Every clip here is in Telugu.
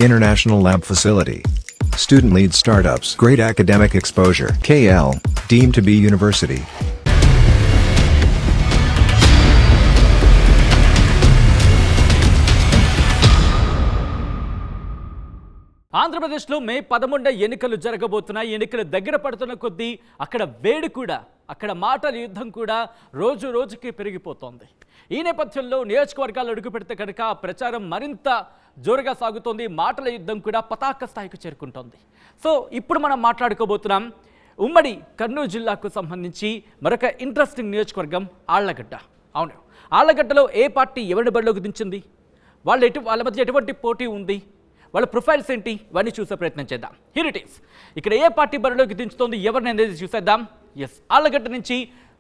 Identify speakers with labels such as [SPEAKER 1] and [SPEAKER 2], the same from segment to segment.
[SPEAKER 1] International lab facility. Student lead startups. Great academic exposure. KL. Deemed to be university.
[SPEAKER 2] ఆంధ్రప్రదేశ్లో మే 11 ఎన్నికలు జరగబోతున్నాయి. ఎన్నికలు దగ్గర పడుతున్న కొద్దీ అక్కడ వేడి కూడా, అక్కడ మాటల యుద్ధం కూడా రోజు రోజుకి పెరిగిపోతోంది. ఈ నేపథ్యంలో నియోజకవర్గాలు అడుగు పెడితే కనుక ప్రచారం మరింత జోరుగా సాగుతోంది. మాటల యుద్ధం కూడా పతాక స్థాయికి చేరుకుంటోంది. సో ఇప్పుడు మనం మాట్లాడుకోబోతున్నాం ఉమ్మడి కర్నూలు జిల్లాకు సంబంధించి మరొక ఇంట్రెస్టింగ్ నియోజకవర్గం ఆళ్లగడ్డ. అవును, ఆళ్లగడ్డలో ఏ పార్టీ ఎవరిని బరిలోకి దించింది, వాళ్ళ మధ్య ఎటువంటి పోటీ ఉంది, వాళ్ళ ప్రొఫైల్స్ ఏంటి, ఇవన్నీ చూసే ప్రయత్నం చేద్దాం. Here it is. ఇక్కడ ఏ పార్టీ బరిలోకి దించుతోంది, ఎవరిని అనేది చూసేద్దాం. ఎస్, ఆళ్లగడ్డ నుంచి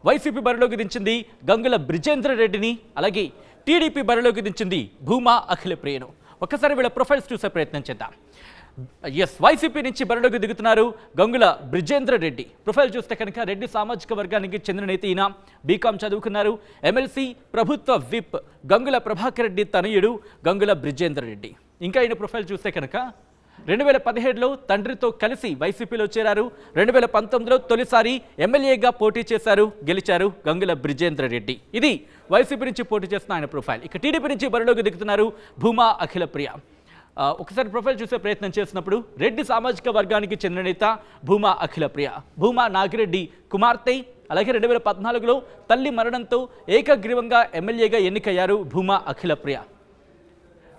[SPEAKER 2] వైసీపీ బరిలోకి దించింది గంగుల బ్రిజేంద్ర రెడ్డిని, అలాగే టీడీపీ బరిలోకి దించింది భూమా అఖిలప్రియను. ఒక్కసారి వీళ్ళ ప్రొఫైల్స్ చూసే ప్రయత్నం చేద్దాం. ఎస్, వైసీపీ నుంచి బరిలోకి దిగుతున్నారు గంగుల బ్రిజేంద్ర రెడ్డి. ప్రొఫైల్ చూస్తే కనుక రెడ్డి సామాజిక వర్గానికి చెందిన నేత ఈయన. బీకాం చదువుకున్నారు. ఎమ్మెల్సీ, ప్రభుత్వ విప్ గంగుల ప్రభాకర్ రెడ్డి తనయుడు గంగుల బ్రిజేంద్ర రెడ్డి. ఇంకా ఈయన ప్రొఫైల్ చూస్తే కనుక 2017లో తండ్రితో కలిసి వైసీపీలో చేరారు. 2019లో తొలిసారి ఎమ్మెల్యేగా పోటీ చేశారు, గెలిచారు గంగుల బ్రిజేంద్ర రెడ్డి. ఇది వైసీపీ నుంచి పోటీ చేస్తున్న ఆయన ప్రొఫైల్. ఇక టీడీపీ నుంచి బరిలోకి దిగుతున్నారు భూమా అఖిలప్రియ. ఒకసారి ప్రొఫైల్ చూసే ప్రయత్నం చేసినప్పుడు రెడ్డి సామాజిక వర్గానికి చెందిన నేత భూమా అఖిలప్రియ. భూమా నాగిరెడ్డి కుమార్తె. అలాగే 2014లో తల్లి మరణంతో ఏకగ్రీవంగా ఎమ్మెల్యేగా ఎన్నికయ్యారు భూమా అఖిలప్రియ.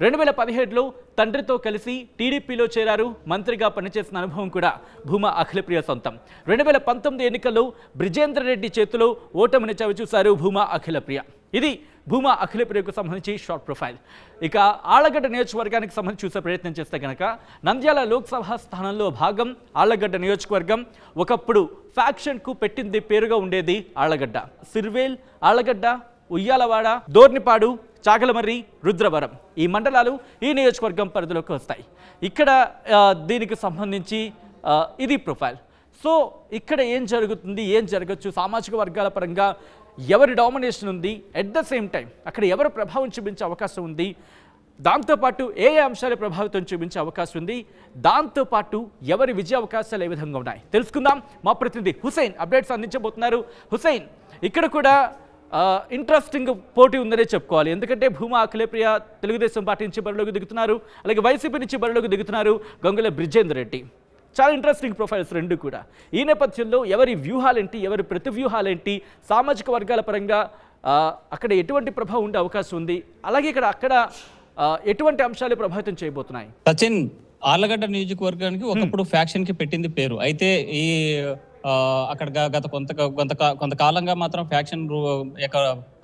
[SPEAKER 2] 2017లో తండ్రితో కలిసి టీడీపీలో చేరారు. మంత్రిగా పనిచేసిన అనుభవం కూడా భూమా అఖిలప్రియ సొంతం. 2019 ఎన్నికల్లో బ్రిజేంద్ర రెడ్డి చేతిలో ఓటమిని చవిచూశారు భూమా అఖిలప్రియ. ఇది భూమా అఖిలప్రియకు సంబంధించి షార్ట్ ప్రొఫైల్. ఇక ఆళ్లగడ్డ నియోజకవర్గానికి సంబంధించి చూసే ప్రయత్నం చేస్తే కనుక నంద్యాల లోక్సభ స్థానంలో భాగం ఆళ్లగడ్డ నియోజకవర్గం. ఒకప్పుడు ఫ్యాక్షన్కు పెట్టింది పేరుగా ఉండేది ఆళ్లగడ్డ. సిర్వేల్, ఆళ్లగడ్డ, ఉయ్యాలవాడ, దోర్నిపాడు, చాగలమర్రి, రుద్రవరం ఈ మండలాలు ఈ నియోజకవర్గం పరిధిలోకి వస్తాయి. ఇక్కడ దీనికి సంబంధించి ఇది ప్రొఫైల్. సో ఇక్కడ ఏం జరుగుతుంది, ఏం జరగచ్చు, సామాజిక వర్గాల పరంగా ఎవరి డామినేషన్ ఉంది, ఎట్ ద సేమ్ టైం అక్కడ ఎవరు ప్రభావం చూపించే అవకాశం ఉంది, దాంతోపాటు ఏ అంశాలు ప్రభావితం చూపించే అవకాశం ఉంది, దాంతోపాటు ఎవరి విజయ అవకాశాలు ఏ విధంగా ఉన్నాయి తెలుసుకుందాం. మా ప్రతినిధి హుసేన్ అప్డేట్స్ అందించబోతున్నారు. హుసేన్, ఇక్కడ కూడా ఇంట్రెస్టింగ్ పోటీ ఉందనే చెప్పుకోవాలి. ఎందుకంటే భూమా అఖిలప్రియ తెలుగుదేశం పార్టీ నుంచి బరిలోకి దిగుతున్నారు, అలాగే వైసీపీ నుంచి బరిలోకి దిగుతున్నారు గంగుల బ్రిజేంద్ర రెడ్డి. చాలా ఇంట్రెస్టింగ్ ప్రొఫైల్స్ రెండు కూడా. ఈ నేపథ్యంలో ఎవరి వ్యూహాలేంటి, ఎవరి ప్రతి వ్యూహాలేంటి, సామాజిక వర్గాల పరంగా అక్కడ ఎటువంటి ప్రభావం ఉండే అవకాశం ఉంది, అలాగే అక్కడ ఎటువంటి అంశాలు ప్రభావితం చేయబోతున్నాయి?
[SPEAKER 3] సచిన్, ఆళ్లగడ్డ నియోజకవర్గానికి ఒకప్పుడు ఫ్యాక్షన్ కి పెట్టింది పేరు. అయితే ఈ అక్కడ గత కొంతకాలంగా మాత్రం ఫ్యాక్షన్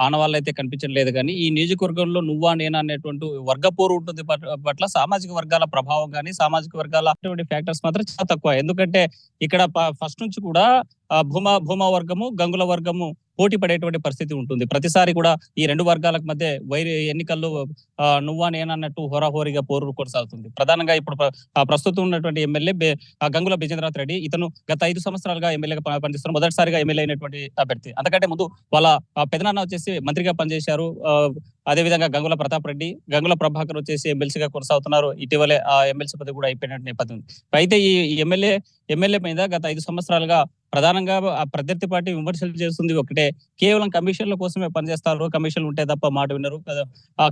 [SPEAKER 3] ఆనవాళ్ళు అయితే కనిపించడం లేదు. కానీ ఈ నియోజకవర్గంలో నువ్వా నేనా అనేటువంటి వర్గపోరు ఉంటుంది పట్ల సామాజిక వర్గాల ప్రభావం కానీ సామాజిక వర్గాల ఫ్యాక్టర్స్ మాత్రం చాలా తక్కువ. ఎందుకంటే ఇక్కడ ఫస్ట్ నుంచి కూడా భూమా వర్గము, గంగుల వర్గము పోటీ పడేటువంటి పరిస్థితి ఉంటుంది. ప్రతిసారి కూడా ఈ రెండు వర్గాలకు మధ్య ఎన్నికల్లో నువ్వా నేనన్నట్టు హోరాహోరీగా పోరు కొనసాగుతుంది. ప్రధానంగా ఇప్పుడు ప్రస్తుతం ఉన్నటువంటి ఎమ్మెల్యే గంగుల బ్రిజేంద్రనాథ్ రెడ్డి. ఇతను గత 5 సంవత్సరాలుగా ఎమ్మెల్యేగా పనిచేస్తున్నారు. మొదటిసారిగా ఎమ్మెల్యే అయినటువంటి అభ్యర్థి. అంతకంటే ముందు వాళ్ళ పెదనాన్న వచ్చేసి మంత్రిగా పనిచేశారు. అదేవిధంగా గంగుల ప్రతాప్ రెడ్డి, గంగుల ప్రభాకర్ వచ్చేసి ఎమ్మెల్సీగా కొనసాగుతున్నారు. ఇటీవలే ఆ ఎమ్మెల్సీ పదవి కూడా అయిపోయిన నేపథ్యం. అయితే ఈ ఎమ్మెల్యే మీద గత 5 సంవత్సరాలుగా ప్రధానంగా ప్రత్యర్థి పార్టీ విమర్శలు చేస్తుంది ఒకటే, కేవలం కమిషన్ల కోసమే పనిచేస్తారు, కమిషన్లు ఉంటే తప్ప మాట వినరు,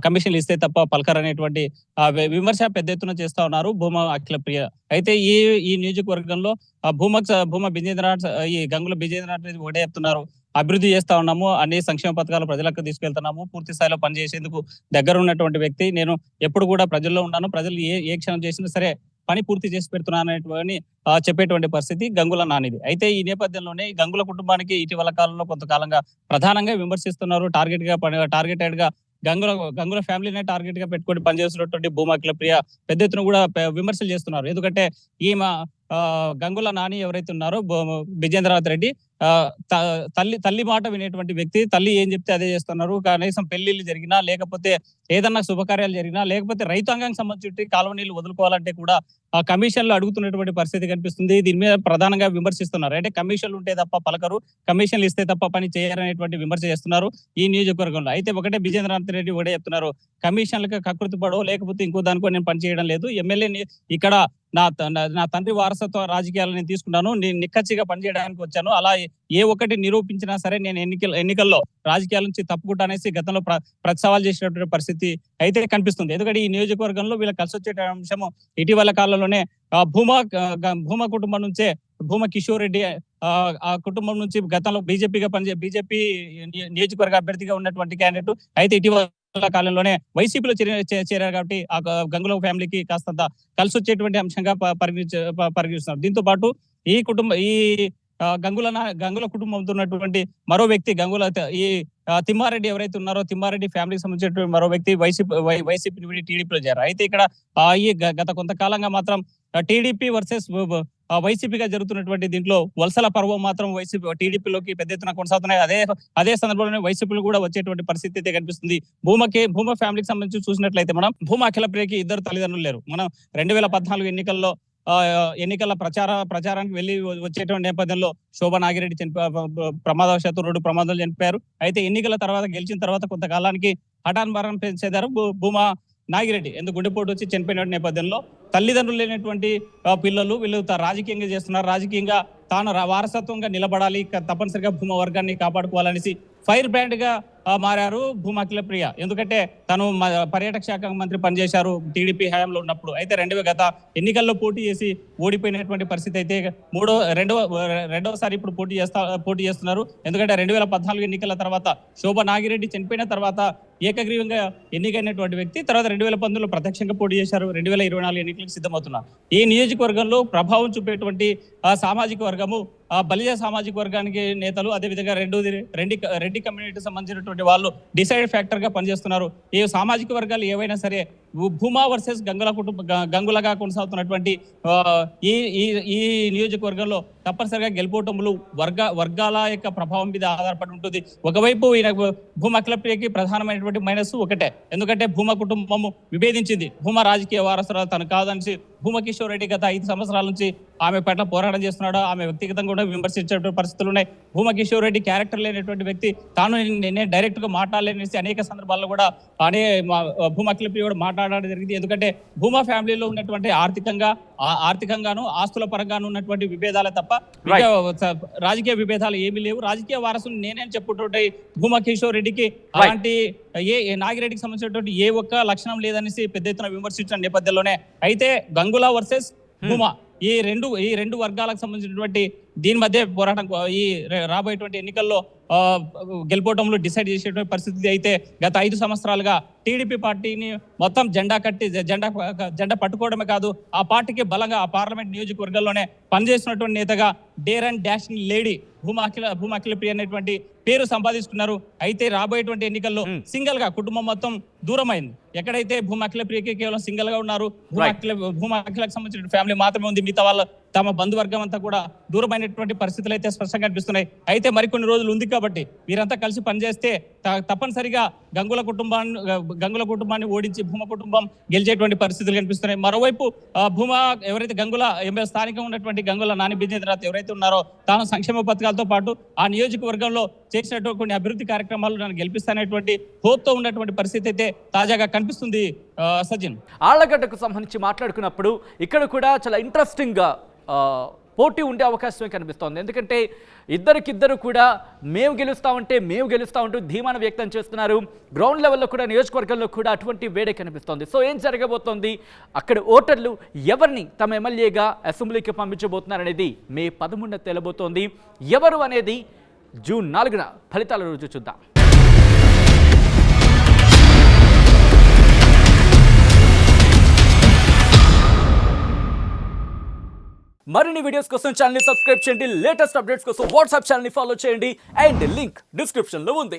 [SPEAKER 3] కమిషన్లు ఇస్తే తప్ప పలకరు అనేటువంటి విమర్శ పెద్ద ఎత్తున చేస్తా ఉన్నారు భూమా అఖిలప్రియ. అయితే ఈ నియోజకవర్గంలో భూమా బ్రిజేంద్రనాథ్, ఈ గంగుల బ్రిజేంద్రనాథ్ ఒకటే చెప్తున్నారు, అభివృద్ధి చేస్తా ఉన్నాము, అన్ని సంక్షేమ పథకాలు ప్రజలకు తీసుకెళ్తున్నాము, పూర్తి స్థాయిలో పనిచేసేందుకు దగ్గర ఉన్నటువంటి వ్యక్తి నేను, ఎప్పుడు కూడా ప్రజల్లో ఉన్నాను, ప్రజలు ఏ క్షణం చేసినా సరే పని పూర్తి చేసి పెడుతున్నానని చెప్పేటువంటి పరిస్థితి గంగుల నానిది. అయితే ఈ నేపథ్యంలోనే గంగుల కుటుంబానికి ఇటీవల కాలంలో కొంతకాలంగా ప్రధానంగా విమర్శిస్తున్నారు. టార్గెటెడ్ గా గంగుల ఫ్యామిలీనే టార్గెట్ గా పెట్టుకొని పనిచేస్తున్నటువంటి భూమా అఖిలప్రియ పెద్ద ఎత్తున కూడా విమర్శలు చేస్తున్నారు. ఎందుకంటే గంగుల నాని ఎవరైతే ఉన్నారో విజేంద్రనాథ్ రెడ్డి తల్లి మాట వినేటువంటి వ్యక్తి. తల్లి ఏం చెప్తే అదే చేస్తున్నారు. కనీసం పెళ్లిళ్ళు జరిగినా, లేకపోతే ఏదన్నా శుభకార్యాలు జరిగినా, లేకపోతే రైతాంగానికి సంబంధించి కాలువ నీళ్లు వదులుకోవాలంటే కూడా కమిషన్లు అడుగుతున్నటువంటి పరిస్థితి కనిపిస్తుంది. దీని మీద ప్రధానంగా విమర్శిస్తున్నారు. అంటే కమిషన్లు ఉంటే తప్ప పలకరు, కమిషన్లు ఇస్తే తప్ప పని చేయరనేటువంటి విమర్శ చేస్తున్నారు ఈ నియోజకవర్గంలో. అయితే ఒకటే విజేంద్రనాథ్ రెడ్డి ఒకటే చెప్తున్నారు, కమిషన్లకు కకృతి పడో లేకపోతే ఇంకో దానికో నేను పని చేయడం లేదు. ఎమ్మెల్యే ఇక్కడ నా తండ్రి వారసత్వ రాజకీయాలు నేను తీసుకున్నాను, నేను నిక్కచ్చిగా పనిచేయడానికి వచ్చాను. అలా ఏ ఒక్కటి నిరూపించినా సరే నేను ఎన్నికల్లో రాజకీయాల నుంచి తప్పుకుంటా అనేసి గతంలో ప్రతిసవాల్ చేసినటువంటి పరిస్థితి అయితే కనిపిస్తుంది. ఎందుకంటే ఈ నియోజకవర్గంలో వీళ్ళకి కలిసి వచ్చే అంశము ఇటీవల కాలంలోనే భూమా కుటుంబం నుంచే భూమా కిషోర్ రెడ్డి ఆ కుటుంబం నుంచి గతంలో బీజేపీ నియోజకవర్గ అభ్యర్థిగా ఉన్నటువంటి క్యాండిడేట్ అయితే ఇటీవల కాలంలోనే వైసీపీలో చేరారు. కాబట్టి ఆ గంగుల ఫ్యామిలీకి కాస్తంత కలిసి వచ్చేటువంటి అంశంగా పరిగణిస్తున్నారు. దీంతో పాటు ఈ గంగుల కుటుంబంతో ఉన్నటువంటి మరో వ్యక్తి తిమ్మారెడ్డి ఎవరైతే ఉన్నారో తిమ్మారెడ్డి ఫ్యామిలీకి సంబంధించినటువంటి మరో వ్యక్తి వైసీపీ నుండి టీడీపీలో చేరారు. అయితే ఇక్కడ గత కొంతకాలంగా మాత్రం టీడీపీ వర్సెస్ వైసీపీగా జరుగుతున్నటువంటి దీంట్లో వలసల పర్వం మాత్రం టీడీపీలోకి పెద్ద ఎత్తున కొనసాగుతున్నాయి. అదే సందర్భంలోనే వైసీపీలో కూడా వచ్చేటువంటి పరిస్థితి అయితే కనిపిస్తుంది. భూమా ఫ్యామిలీకి సంబంధించి చూసినట్లయితే మనం భూమా అఖిలప్రియకి ఇద్దరు తల్లిదండ్రులు లేరు. మనం 2014 ఎన్నికల ప్రచారానికి వెళ్లి వచ్చేటువంటి నేపథ్యంలో శోభా నాగిరెడ్డి ప్రమాదవశాత్తు 2 ప్రమాదాలు చనిపోయారు. అయితే ఎన్నికల తర్వాత గెలిచిన తర్వాత కొంతకాలానికి హఠాన్ మరణం చేశారు భూమా నాగిరెడ్డి. ఎందుకు గుండెపోటు వచ్చి చనిపోయిన నేపథ్యంలో తల్లిదండ్రులు లేనటువంటి పిల్లలు వీళ్ళు రాజకీయంగా చేస్తున్నారు. రాజకీయంగా తాను వారసత్వంగా నిలబడాలి, తప్పనిసరిగా భూమా వర్గాన్ని కాపాడుకోవాలనేసి ఫైర్ బ్రాండ్ గా మారారు భూమా అఖిలప్రియ. ఎందుకంటే తను పర్యాటక శాఖ మంత్రి పనిచేశారు టీడీపీ హయాంలో ఉన్నప్పుడు. అయితే గత ఎన్నికల్లో పోటీ చేసి ఓడిపోయినటువంటి పరిస్థితి అయితే రెండవసారి ఇప్పుడు పోటీ చేస్తున్నారు. ఎందుకంటే 2014 ఎన్నికల తర్వాత శోభా నాగిరెడ్డి చనిపోయిన తర్వాత ఏకగ్రీవంగా ఎన్నికైనటువంటి వ్యక్తి. తర్వాత 2019లో ప్రత్యక్షంగా పోటీ చేశారు. 2024 ఎన్నికలకు సిద్ధమవుతున్నారు. ఈ నియోజకవర్గంలో ప్రభావం చూపేటువంటి సామాజిక వర్గము బలిజ సామాజిక వర్గానికి నేతలు, అదేవిధంగా రెడ్డి కమ్యూనిటీకి సంబంధించినటువంటి వాళ్ళు డిసైడ్ ఫ్యాక్టర్ గా పనిచేస్తున్నారు. ఈ సామాజిక వర్గాలు ఏవైనా సరే భూమా వర్సెస్ గంగులగా కొనసాగుతున్నటువంటి ఈ నియోజకవర్గంలో తప్పనిసరిగా గెలుపోటములు వర్గాల యొక్క ప్రభావం మీద ఆధారపడి ఉంటుంది. ఒకవైపు భూమా అఖిలప్రియకి ప్రధానమైనటువంటి మైనస్ ఒకటే, ఎందుకంటే భూమా కుటుంబము విభేదించింది. భూమా రాజకీయ వారసురాలు తను కాదని భూమా కిషోర్ రెడ్డి గత 5 సంవత్సరాల నుంచి ఆమె పట్ల పోరాటం చేస్తున్నాడు. ఆమె వ్యక్తిగతంగా కూడా విమర్శించేటువంటి పరిస్థితులు ఉన్నాయి. భూమా కిషోర్ రెడ్డి క్యారెక్టర్ లేనటువంటి వ్యక్తి, తాను నేను డైరెక్ట్ గా మాట్లాడలేనేసి అనేక సందర్భాల్లో కూడా భూమా అఖిలప్రియ కూడా మాట్లాడడం జరిగింది. ఎందుకంటే భూమా ఫ్యామిలీలో ఉన్నటువంటి ఆర్థికంగాను ఆస్తుల పరంగాను ఉన్నటువంటి విభేదాలే తప్ప రాజకీయ విభేదాలు ఏమీ లేవు. రాజకీయ వారసులు నేనేం చెప్పుకుంటుంటే భూమా కిషోర్ రెడ్డికి అలాంటి నాగిరెడ్డికి సంబంధించినటువంటి ఏ ఒక్క లక్షణం లేదనేసి పెద్ద ఎత్తున విమర్శించిన నేపథ్యంలోనే అయితే గంగుల వర్సెస్ భూమా ఈ రెండు వర్గాలకు సంబంధించినటువంటి దీని మధ్య పోరాటం ఈ రాబోయేటువంటి ఎన్నికల్లో గెలుపోవడంలో డిసైడ్ చేసేటువంటి పరిస్థితి అయితే గత 5 సంవత్సరాలుగా టీడీపీ పార్టీని మొత్తం జెండా పట్టుకోవడమే కాదు, ఆ పార్టీకి బలంగా ఆ పార్లమెంట్ నియోజకవర్గంలోనే పనిచేస్తున్నటువంటి నేతగా dare and dashing lady Bhuma Akhilapriya అనేటువంటి పేరు సంపాదించుకున్నారు. అయితే రాబోయేటువంటి ఎన్నికల్లో సింగిల్ గా కుటుంబం మొత్తం దూరమైంది. ఎక్కడైతే భూమా అఖిలప్రియకి కేవలం సింగిల్ గా ఉన్నారు, భూమా అఖిలకు సంబంధించిన ఫ్యామిలీ మాత్రమే ఉంది, మిగతా వాళ్ళ తమ బంధువర్గం అంతా కూడా దూరమైనటువంటి పరిస్థితులు అయితే స్పష్టంగా కనిపిస్తున్నాయి. అయితే మరికొన్ని రోజులు ఉంది కాబట్టి వీరంతా కలిసి పనిచేస్తే తప్పనిసరిగా గంగుల కుటుంబాన్ని ఓడించి భూమా కుటుంబం గెలిచేటువంటి పరిస్థితులు కనిపిస్తున్నాయి. మరోవైపు భూమా ఎవరైతే స్థానికంగా ఉన్నటువంటి గంగుల నాని విజేంద్రనాథ్ ఎవరైతే ఉన్నారో తాను సంక్షేమ పథకాలతో పాటు ఆ నియోజకవర్గంలో చేసినటువంటి కొన్ని అభివృద్ధి కార్యక్రమాలు నన్ను గెలిపిస్తానేటువంటి హోప్తో ఉన్నటువంటి పరిస్థితి అయితే తాజాగా కనిపిస్తుంది. సజిన్,
[SPEAKER 2] ఆళ్లగడ్డకు సంబంధించి మాట్లాడుకున్నప్పుడు ఇక్కడ కూడా చాలా ఇంట్రెస్టింగ్ గా పోటీ ఉండే అవకాశమే కనిపిస్తోంది. ఎందుకంటే ఇద్దరికిద్దరు కూడా మేము గెలుస్తామంటూ ధీమాను వ్యక్తం చేస్తున్నారు. గ్రౌండ్ లెవెల్లో కూడా నియోజకవర్గంలో కూడా అటువంటి వేడే కనిపిస్తోంది. సో ఏం జరగబోతోంది, అక్కడ ఓటర్లు ఎవరిని తమ ఎమ్మెల్యేగా అసెంబ్లీకి పంపించబోతున్నారనేది మే 13న తేలబోతోంది. ఎవరు అనేది జూన్ 4న ఫలితాల రోజు చూద్దాం. మరిన్ని వీడియోస్ కోసం ఛానల్ ని సబ్స్క్రైబ్ చేయండి. లేటెస్ట్ అప్డేట్స్ కోసం వాట్సాప్ ఛానల్ ని ఫాలో చేయండి. అండ్ లింక్ డిస్క్రిప్షన్ లో ఉంది.